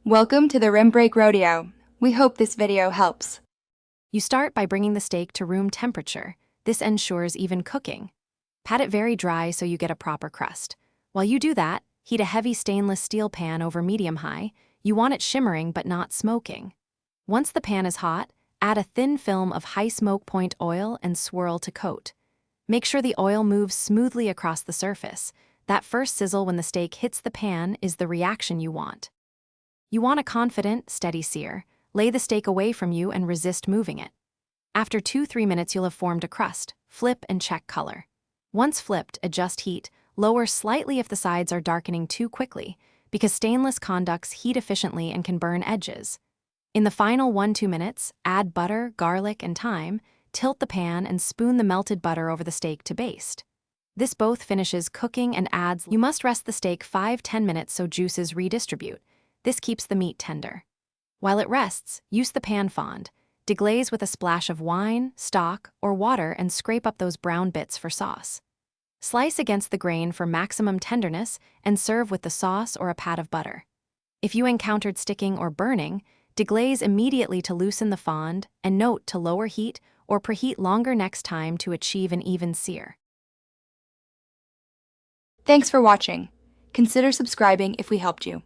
Welcome to the Rim Break Rodeo. We hope this video helps. You start by bringing the steak to room temperature. This ensures even cooking. Pat it very dry so you get a proper crust. While you do that, heat a heavy stainless steel pan over medium-high. You want it shimmering but not smoking. Once the pan is hot, add a thin film of high smoke point oil and swirl to coat. Make sure the oil moves smoothly across the surface. That first sizzle when the steak hits the pan is the reaction you want. You want a confident, steady sear. Lay the steak away from you and resist moving it. After 2-3 minutes, you'll have formed a crust. Flip and check color. Once flipped, adjust heat. Lower slightly if the sides are darkening too quickly, because stainless conducts heat efficiently and can burn edges. In the final 1-2 minutes, add butter, garlic, and thyme. Tilt the pan and spoon the melted butter over the steak to baste. This both finishes cooking and adds. You must rest the steak 5-10 minutes so juices redistribute. This keeps the meat tender. While it rests, use the pan fond. Deglaze with a splash of wine, stock, or water and scrape up those brown bits for sauce. Slice against the grain for maximum tenderness and serve with the sauce or a pat of butter. If you encountered sticking or burning, deglaze immediately to loosen the fond and note to lower heat or preheat longer next time to achieve an even sear. Thanks for watching. Consider subscribing if we helped you.